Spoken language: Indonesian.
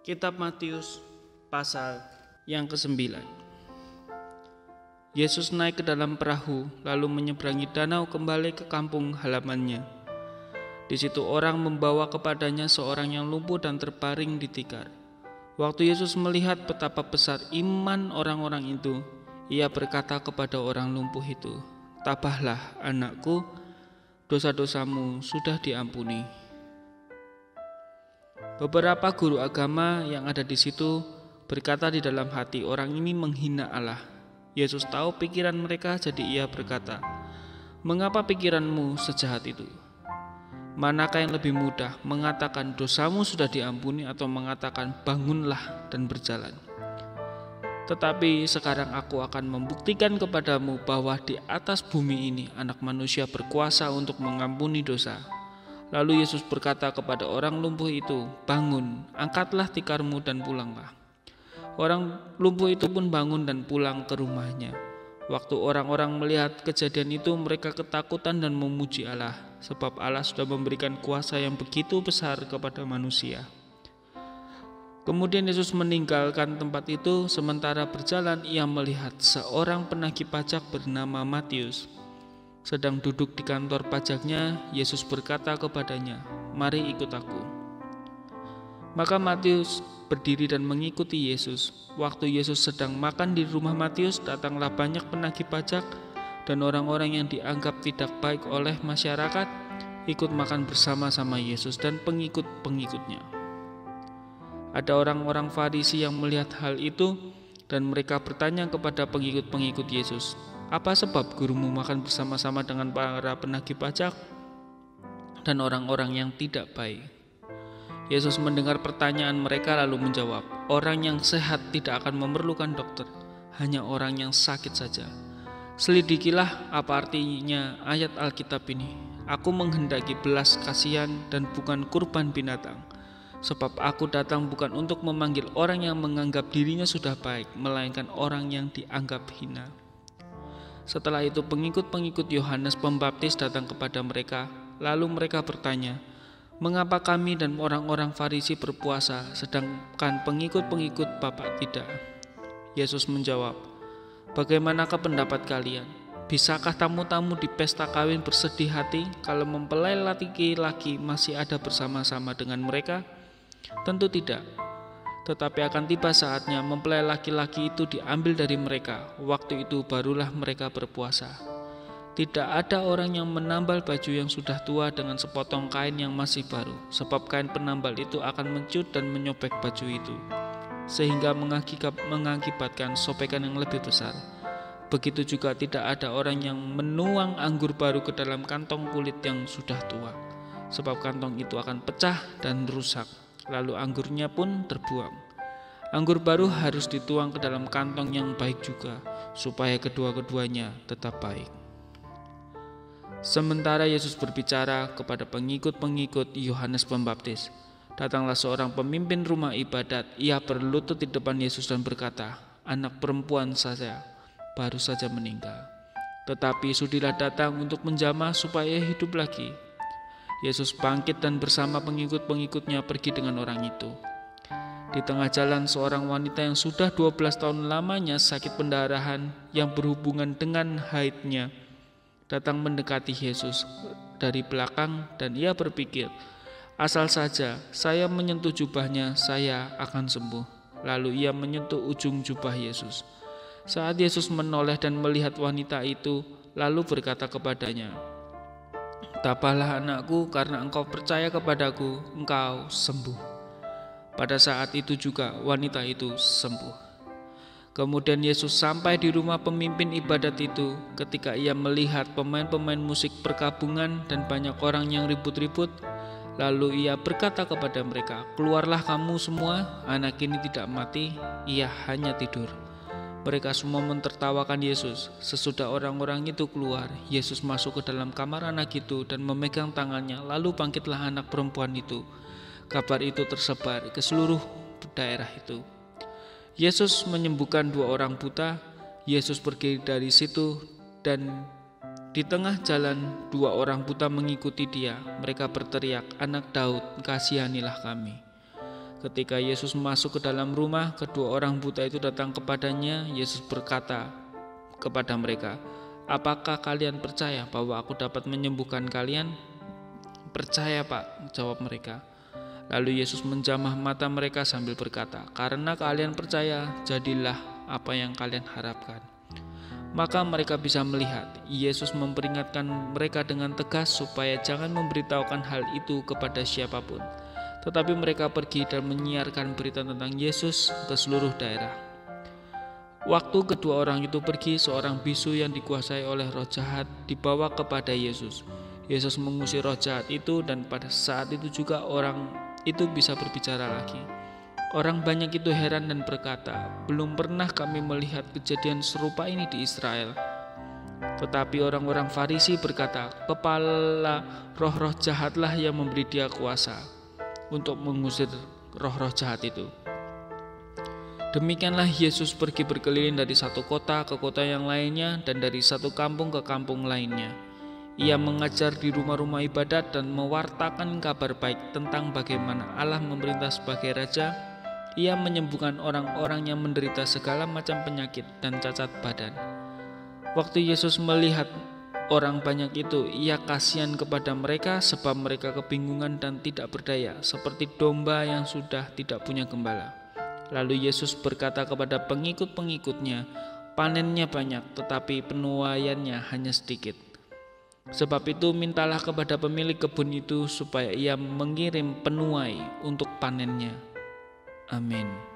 Kitab Matius pasal yang ke-9. Yesus naik ke dalam perahu lalu menyeberangi danau kembali ke kampung halamannya. Di situ orang membawa kepadanya seorang yang lumpuh dan terbaring di tikar. Waktu Yesus melihat betapa besar iman orang-orang itu, ia berkata kepada orang lumpuh itu, "Tabahlah anakku, dosa-dosamu sudah diampuni." Beberapa guru agama yang ada di situ berkata di dalam hati, "Orang ini menghina Allah." Yesus tahu pikiran mereka, jadi ia berkata, "Mengapa pikiranmu sejahat itu? Manakah yang lebih mudah, mengatakan dosamu sudah diampuni atau mengatakan bangunlah dan berjalan? Tetapi sekarang aku akan membuktikan kepadamu bahwa di atas bumi ini Anak Manusia berkuasa untuk mengampuni dosa." Lalu Yesus berkata kepada orang lumpuh itu, "Bangun, angkatlah tikarmu dan pulanglah." Orang lumpuh itu pun bangun dan pulang ke rumahnya. Waktu orang-orang melihat kejadian itu, mereka ketakutan dan memuji Allah, sebab Allah sudah memberikan kuasa yang begitu besar kepada manusia. Kemudian Yesus meninggalkan tempat itu. Sementara berjalan, ia melihat seorang penagih pajak bernama Matius sedang duduk di kantor pajaknya. Yesus berkata kepadanya, "Mari ikut aku." Maka Matius berdiri dan mengikuti Yesus. Waktu Yesus sedang makan di rumah Matius, datanglah banyak penagih pajak dan orang-orang yang dianggap tidak baik oleh masyarakat ikut makan bersama-sama Yesus dan pengikut-pengikutnya. Ada orang-orang Farisi yang melihat hal itu dan mereka bertanya kepada pengikut-pengikut Yesus, "Apa sebab gurumu makan bersama-sama dengan para penagih pajak dan orang-orang yang tidak baik?" Yesus mendengar pertanyaan mereka lalu menjawab, "Orang yang sehat tidak akan memerlukan dokter, hanya orang yang sakit saja. Selidikilah apa artinya ayat Alkitab ini. Aku menghendaki belas kasihan dan bukan kurban binatang. Sebab aku datang bukan untuk memanggil orang yang menganggap dirinya sudah baik, melainkan orang yang dianggap hina." Setelah itu pengikut-pengikut Yohanes Pembaptis datang kepada mereka. Lalu mereka bertanya, "Mengapa kami dan orang-orang Farisi berpuasa, sedangkan pengikut-pengikut Bapak tidak?" Yesus menjawab, "Bagaimanakah pendapat kalian? Bisakah tamu-tamu di pesta kawin bersedih hati kalau mempelai laki-laki masih ada bersama-sama dengan mereka? Tentu tidak. Tetapi akan tiba saatnya mempelai laki-laki itu diambil dari mereka. Waktu itu barulah mereka berpuasa. Tidak ada orang yang menambal baju yang sudah tua dengan sepotong kain yang masih baru, sebab kain penambal itu akan mencut dan menyobek baju itu, sehingga mengakibatkan sobekan yang lebih besar. Begitu juga tidak ada orang yang menuang anggur baru ke dalam kantong kulit yang sudah tua, sebab kantong itu akan pecah dan rusak, lalu anggurnya pun terbuang. Anggur baru harus dituang ke dalam kantong yang baik juga, supaya kedua-keduanya tetap baik." Sementara Yesus berbicara kepada pengikut-pengikut Yohanes Pembaptis, datanglah seorang pemimpin rumah ibadat. Ia berlutut di depan Yesus dan berkata, "Anak perempuan saya baru saja meninggal, tetapi sudilah datang untuk menjamah supaya hidup lagi." Yesus bangkit dan bersama pengikut-pengikutnya pergi dengan orang itu. Di tengah jalan, seorang wanita yang sudah 12 tahun lamanya sakit pendarahan yang berhubungan dengan haidnya datang mendekati Yesus dari belakang, dan ia berpikir, "Asal saja saya menyentuh jubahnya, saya akan sembuh." Lalu ia menyentuh ujung jubah Yesus. Saat Yesus menoleh dan melihat wanita itu, lalu berkata kepadanya, "Tabahlah anakku, karena engkau percaya kepadaku, engkau sembuh." Pada saat itu juga wanita itu sembuh. Kemudian Yesus sampai di rumah pemimpin ibadat itu. Ketika ia melihat pemain-pemain musik perkabungan dan banyak orang yang ribut-ribut, lalu ia berkata kepada mereka, "Keluarlah kamu semua, anak ini tidak mati, ia hanya tidur." Mereka semua mentertawakan Yesus. Sesudah orang-orang itu keluar, Yesus masuk ke dalam kamar anak itu dan memegang tangannya, lalu bangkitlah anak perempuan itu. Kabar itu tersebar ke seluruh daerah itu. Yesus menyembuhkan 2 orang buta. Yesus pergi dari situ dan di tengah jalan 2 orang buta mengikuti dia. Mereka berteriak, "Anak Daud, kasihanilah kami." Ketika Yesus masuk ke dalam rumah, kedua orang buta itu datang kepadanya. Yesus berkata kepada mereka, "Apakah kalian percaya bahwa aku dapat menyembuhkan kalian?" "Percaya, Pak," jawab mereka. Lalu Yesus menjamah mata mereka sambil berkata, "Karena kalian percaya, jadilah apa yang kalian harapkan." Maka mereka bisa melihat. Yesus memperingatkan mereka dengan tegas supaya jangan memberitahukan hal itu kepada siapapun. Tetapi mereka pergi dan menyiarkan berita tentang Yesus ke seluruh daerah. Waktu kedua orang itu pergi, seorang bisu yang dikuasai oleh roh jahat dibawa kepada Yesus. Yesus mengusir roh jahat itu, dan pada saat itu juga orang itu bisa berbicara lagi. Orang banyak itu heran dan berkata, "Belum pernah kami melihat kejadian serupa ini di Israel." Tetapi orang-orang Farisi berkata, "Kepala roh-roh jahatlah yang memberi dia kuasa untuk mengusir roh-roh jahat itu." Demikianlah Yesus pergi berkeliling dari satu kota ke kota yang lainnya, dan dari satu kampung ke kampung lainnya. Ia mengajar di rumah-rumah ibadat dan mewartakan kabar baik tentang bagaimana Allah memerintah sebagai Raja. Ia menyembuhkan orang-orang yang menderita segala macam penyakit dan cacat badan. Waktu Yesus melihat orang banyak itu, ia kasihan kepada mereka sebab mereka kebingungan dan tidak berdaya, seperti domba yang sudah tidak punya gembala. Lalu Yesus berkata kepada pengikut-pengikutnya, "Panennya banyak, tetapi penuaiannya hanya sedikit. Sebab itu mintalah kepada pemilik kebun itu supaya ia mengirim penuai untuk panennya." Amin.